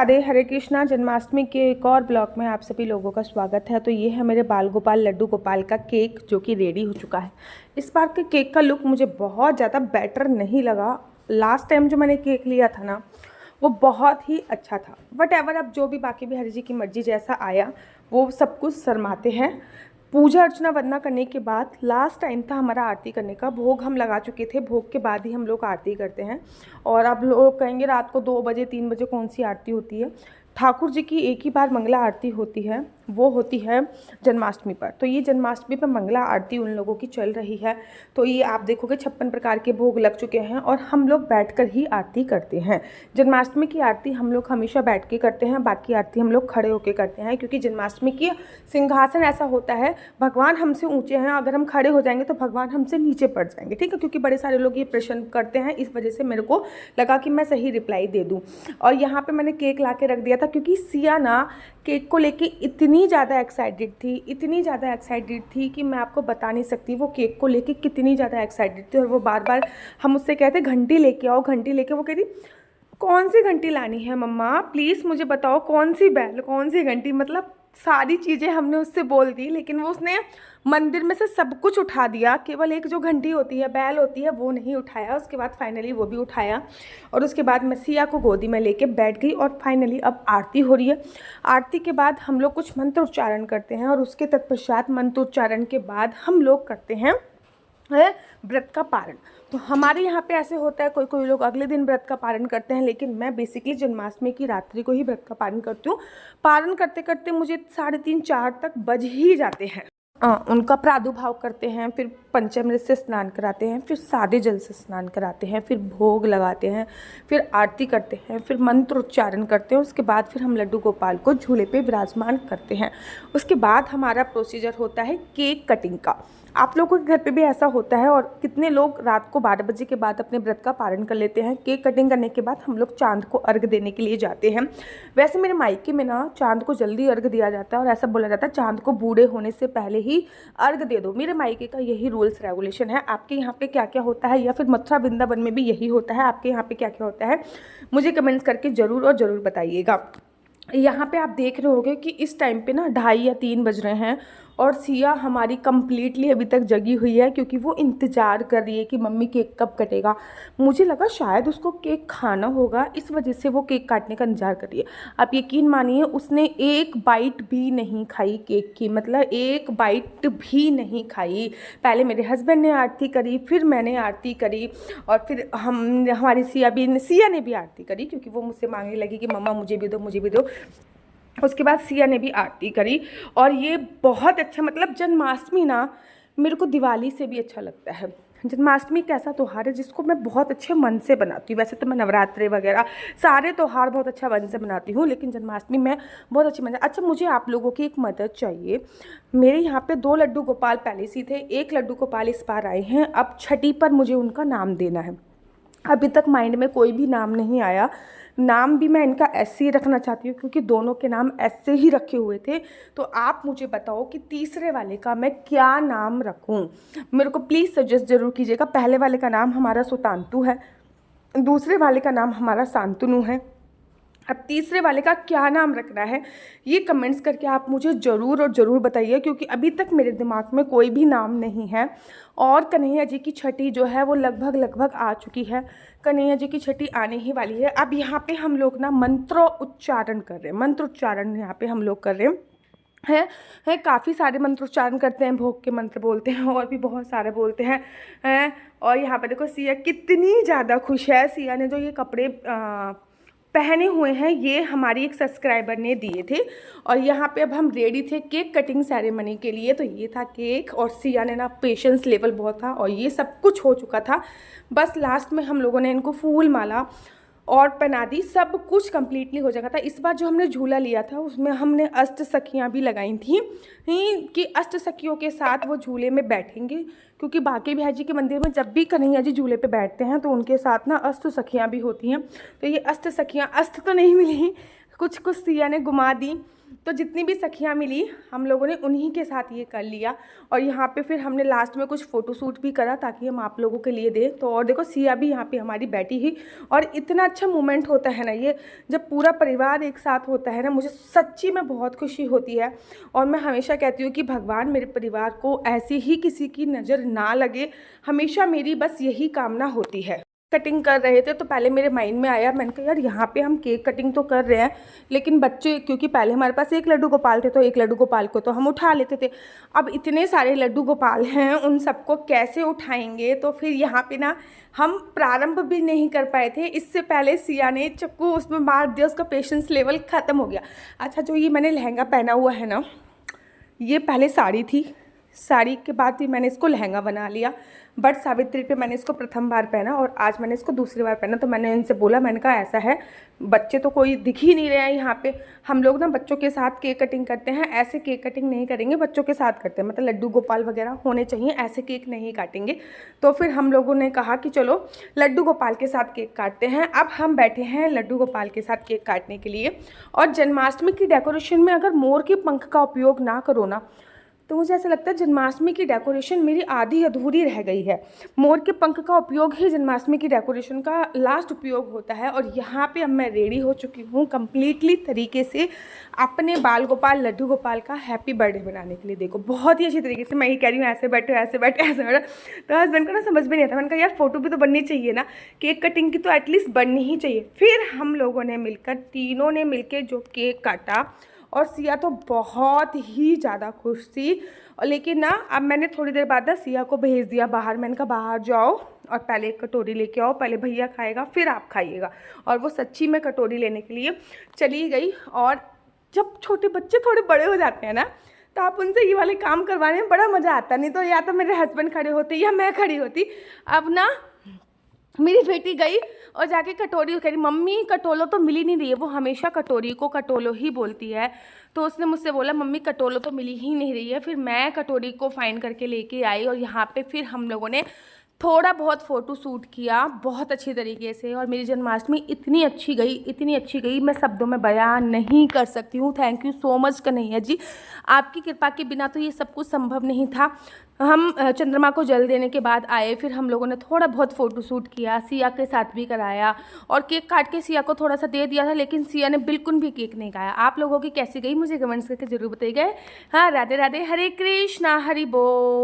राधे, हरे कृष्णा। जन्माष्टमी के एक और ब्लॉग में आप सभी लोगों का स्वागत है। तो ये है मेरे बाल गोपाल लड्डू गोपाल का केक जो कि रेडी हो चुका है। इस बार के केक का लुक मुझे बहुत ज़्यादा बेटर नहीं लगा। लास्ट टाइम जो मैंने केक लिया था ना, वो बहुत ही अच्छा था। बट एवर, अब जो भी बाकी बिहारी जी की मर्जी, जैसा आया वो सब कुछ शर्माते हैं। पूजा अर्चना वंदना करने के बाद लास्ट टाइम था हमारा आरती करने का। भोग हम लगा चुके थे, भोग के बाद ही हम लोग आरती करते हैं। और अब लोग कहेंगे रात को 2 बजे 3 बजे कौन सी आरती होती है। ठाकुर जी की एक ही बार मंगला आरती होती है, वो होती है जन्माष्टमी पर। तो ये जन्माष्टमी पर मंगला आरती उन लोगों की चल रही है। तो ये आप देखोगे 56 प्रकार के भोग लग चुके हैं और हम लोग बैठकर ही आरती करते हैं। जन्माष्टमी की आरती हम लोग हमेशा बैठ के करते हैं, बाकी आरती हम लोग खड़े होकर करते हैं, क्योंकि जन्माष्टमी की सिंहासन ऐसा होता है, भगवान हमसे ऊँचे हैं, अगर हम खड़े हो जाएंगे तो भगवान हमसे नीचे पड़ जाएंगे। ठीक है, क्योंकि बड़े सारे लोग ये प्रश्न करते हैं, इस वजह से मेरे को लगा कि मैं सही रिप्लाई दे दूँ। और यहाँ पर मैंने केक ला के रख दिया था, क्योंकि सिया ना केक को लेके इतनी ज़्यादा एक्साइटेड थी कि मैं आपको बता नहीं सकती वो केक को लेके कितनी ज़्यादा एक्साइटेड थी। और वो बार बार हम उससे कहते घंटी लेके आओ, घंटी लेके। वो कहती कौन सी घंटी लानी है मम्मा, प्लीज़ मुझे बताओ कौन सी बैल, कौन सी घंटी। मतलब सारी चीज़ें हमने उससे बोल दी, लेकिन वो उसने मंदिर में से सब कुछ उठा दिया, केवल एक जो घंटी होती है, बैल होती है, वो नहीं उठाया। उसके बाद फाइनली वो भी उठाया और उसके बाद मैं सिया को गोदी में लेके बैठ गई। और फाइनली अब आरती हो रही है। आरती के बाद हम लोग कुछ मंत्र उच्चारण करते हैं और उसके तत्पश्चात मंत्र उच्चारण के बाद हम लोग करते हैं व्रत का पारण। तो हमारे यहाँ पे ऐसे होता है, कोई कोई लोग अगले दिन व्रत का पारण करते हैं, लेकिन मैं बेसिकली जन्माष्टमी की रात्रि को ही व्रत का पारण करती हूँ। पारण करते करते मुझे 3:30-4 तक बज ही जाते हैं। उनका प्रादुर्भाव करते हैं, फिर पंचामृत से स्नान कराते हैं, फिर सादे जल से स्नान कराते हैं, फिर भोग लगाते हैं, फिर आरती करते हैं, फिर मंत्र उच्चारण करते हैं। उसके बाद फिर हम लड्डू गोपाल को झूले पे विराजमान करते हैं। उसके बाद हमारा प्रोसीजर होता है केक कटिंग का। आप लोगों के घर पे भी ऐसा होता है? और कितने लोग रात को 12 बजे के बाद अपने व्रत का पारण कर लेते हैं। केक कटिंग करने के बाद हम लोग चांद को अर्घ देने के लिए जाते हैं। वैसे मेरे मायके में ना चांद को जल्दी अर्घ दिया जाता है और ऐसा बोला जाता है चांद को बूढ़े होने से पहले ही अर्घ दे दो। मेरे मायके का यही रूल्स रेगुलेशन है। आपके यहाँ पे क्या क्या होता है, या फिर मथुरा वृंदावन में भी यही होता है? आपके यहाँ पे क्या क्या होता है, मुझे कमेंट्स करके ज़रूर और ज़रूर बताइएगा। यहाँ पे आप देख रहे होंगे कि इस टाइम पे ना 2:30 या 3 बज रहे हैं और सिया हमारी कम्प्लीटली अभी तक जगी हुई है, क्योंकि वो इंतज़ार कर रही है कि मम्मी केक कब कटेगा। मुझे लगा शायद उसको केक खाना होगा, इस वजह से वो केक काटने का इंतजार कर रही है। आप यकीन मानिए, उसने एक बाइट भी नहीं खाई केक की, मतलब एक बाइट भी नहीं खाई। पहले मेरे हस्बैंड ने आरती करी, फिर मैंने आरती करी, और फिर हमारी सिया ने भी आरती करी, क्योंकि वो मुझसे मांगने लगी कि मम्मा मुझे भी दो, मुझे भी दो। उसके बाद सिया ने भी आरती करी। और ये बहुत अच्छा, मतलब जन्माष्टमी ना मेरे को दिवाली से भी अच्छा लगता है। जन्माष्टमी एक ऐसा त्यौहार है जिसको मैं बहुत अच्छे मन से बनाती हूँ। वैसे तो मैं नवरात्रे वगैरह सारे त्यौहार बहुत अच्छा मन से बनाती हूँ, लेकिन जन्माष्टमी में बहुत अच्छी मन। अच्छा, मुझे आप लोगों की एक मदद चाहिए। मेरे यहाँ पे 2 लड्डू गोपाल पहले से थे, 1 लड्डू गोपाल इस बार आए हैं। अब छठी पर मुझे उनका नाम देना है। अभी तक माइंड में कोई भी नाम नहीं आया। नाम भी मैं इनका ऐसे ही रखना चाहती हूँ, क्योंकि दोनों के नाम ऐसे ही रखे हुए थे। तो आप मुझे बताओ कि तीसरे वाले का मैं क्या नाम रखूँ, मेरे को प्लीज़ सजेस्ट ज़रूर कीजिएगा। पहले वाले का नाम हमारा सुतांतु है, दूसरे वाले का नाम हमारा शांतनु है। अब तीसरे वाले का क्या नाम रखना है, ये कमेंट्स करके आप मुझे ज़रूर और ज़रूर बताइए, क्योंकि अभी तक मेरे दिमाग में कोई भी नाम नहीं है। और कन्हैया जी की छठी जो है वो लगभग आ चुकी है। कन्हैया जी की छठी आने ही वाली है। अब यहाँ पे हम लोग ना मंत्र उच्चारण कर रहे हैं, मंत्र उच्चारण यहाँ पे हम लोग कर रहे हैं काफ़ी सारे मंत्र उच्चारण करते हैं, भोग के मंत्र बोलते हैं और भी बहुत सारे बोलते हैं। और यहाँ पे देखो सिया कितनी ज़्यादा खुश है। सिया ने जो ये कपड़े पहने हुए हैं, ये हमारी एक सब्सक्राइबर ने दिए थे। और यहाँ पे अब हम रेडी थे केक कटिंग सेरेमनी के लिए। तो ये था केक, और सिया ने ना पेशेंस लेवल बहुत था, और ये सब कुछ हो चुका था। बस लास्ट में हम लोगों ने इनको फूल माला और पहना दी, सब कुछ कम्प्लीटली हो जाएगा था। इस बार जो हमने झूला लिया था उसमें हमने अष्ट सखियाँ भी लगाई थी कि अष्ट सखियों के साथ वो झूले में बैठेंगे, क्योंकि बांके बिहारी जी के मंदिर में जब भी कन्हैया जी झूले पे बैठते हैं तो उनके साथ ना अष्ट सखियाँ भी होती हैं। तो ये अष्ट सखियाँ, अष्ट तो नहीं मिली, कुछ कुछ सिया ने घुमा दी, तो जितनी भी सखियाँ मिली हम लोगों ने उन्हीं के साथ ये कर लिया। और यहाँ पे फिर हमने लास्ट में कुछ फ़ोटो शूट भी करा ताकि हम आप लोगों के लिए दें। तो और देखो सिया भी यहाँ पे हमारी बैठी ही, और इतना अच्छा मोमेंट होता है ना ये, जब पूरा परिवार एक साथ होता है ना, मुझे सच्ची में बहुत खुशी होती है। और मैं हमेशा कहती हूँ कि भगवान मेरे परिवार को ऐसी ही किसी की नज़र ना लगे, हमेशा मेरी बस यही कामना होती है। कटिंग कर रहे थे तो पहले मेरे माइंड में आया, मैंने कहा यार यहाँ पे हम केक कटिंग तो कर रहे हैं, लेकिन बच्चे, क्योंकि पहले हमारे पास एक लड्डू गोपाल थे तो एक लड्डू गोपाल को तो हम उठा लेते थे, अब इतने सारे लड्डू गोपाल हैं उन सबको कैसे उठाएंगे। तो फिर यहाँ पे ना हम प्रारंभ भी नहीं कर पाए थे, इससे पहले सिया ने चक्कू उसमें मार दिया, उसका पेशेंस लेवल ख़त्म हो गया। अच्छा, जो ये मैंने लहंगा पहना हुआ है ना, ये पहले साड़ी थी, साड़ी के बाद भी मैंने इसको लहंगा बना लिया, बट सावित्री पे मैंने इसको प्रथम बार पहना और आज मैंने इसको दूसरी बार पहना। तो मैंने इनसे बोला, मैंने कहा ऐसा है, बच्चे तो कोई दिख ही नहीं रहे हैं यहाँ पे, हम लोग ना बच्चों के साथ केक कटिंग करते हैं, ऐसे केक कटिंग नहीं करेंगे, बच्चों के साथ करते हैं, मतलब लड्डू गोपाल वगैरह होने चाहिए, ऐसे केक नहीं काटेंगे। तो फिर हम लोगों ने कहा कि चलो लड्डू गोपाल के साथ केक काटते हैं। अब हम बैठे हैं लड्डू गोपाल के साथ केक काटने के लिए। और जन्माष्टमी की डेकोरेशन में अगर मोर के पंख का उपयोग ना करो ना, तो मुझे ऐसा लगता है जन्माष्टमी की डेकोरेशन मेरी आधी अधूरी रह गई है। मोर के पंख का उपयोग ही जन्माष्टमी की डेकोरेशन का लास्ट उपयोग होता है। और यहाँ पे अब मैं रेडी हो चुकी हूँ कम्प्लीटली तरीके से अपने बाल गोपाल लड्डू गोपाल का हैप्पी बर्थडे बनाने के लिए। देखो बहुत ही अच्छी तरीके से मैं ही कह रही हूँ, ऐसे बैठो ऐसे बैठो ऐसे बैठो। तो हस्बैंड को ना समझ में नहीं आता, मैंने कहा यार फ़ोटो भी तो बननी चाहिए ना, केक कटिंग की तो एटलीस्ट बननी ही चाहिए। फिर हम लोगों ने मिलकर, तीनों ने मिलकर जो केक काटा, और सिया तो बहुत ही ज़्यादा खुश थी। और लेकिन ना अब मैंने थोड़ी देर बाद ना सिया को भेज दिया बाहर, मैंने कहा बाहर जाओ और पहले एक कटोरी लेके आओ, पहले भैया खाएगा फिर आप खाइएगा। और वो सच्ची में कटोरी लेने के लिए चली गई। और जब छोटे बच्चे थोड़े बड़े हो जाते हैं ना, तो आप उनसे ये वाले काम करवाने में बड़ा मज़ा आता। नहीं तो या तो मेरे हस्बैंड खड़े होते या मैं खड़ी होती। अब ना मेरी बेटी गई और जाके कटोरी कह रही, मम्मी कटोलो तो मिल ही नहीं रही है। वो हमेशा कटोरी को कटोलो ही बोलती है। तो उसने मुझसे बोला मम्मी कटोलो तो मिली ही नहीं रही है। फिर मैं कटोरी को फाइंड करके लेके आई और यहाँ पे फिर हम लोगों ने थोड़ा बहुत फ़ोटो शूट किया बहुत अच्छी तरीके से। और मेरी जन्माष्टमी इतनी अच्छी गई, इतनी अच्छी गई, मैं शब्दों में बयान नहीं कर सकती हूँ। Thank you so much Kanhaiya ji, आपकी कृपा के बिना तो ये सब कुछ संभव नहीं था। हम चंद्रमा को जल देने के बाद आए, फिर हम लोगों ने थोड़ा बहुत फ़ोटो शूट किया, सिया के साथ भी कराया और केक काट के सिया को थोड़ा सा दे दिया था, लेकिन सिया ने बिल्कुल भी केक नहीं खाया। आप लोगों की कैसी गई मुझे कमेंट्स करके ज़रूर बताइएगा। हाँ, राधे राधे, हरे कृष्णा, हरि बोल।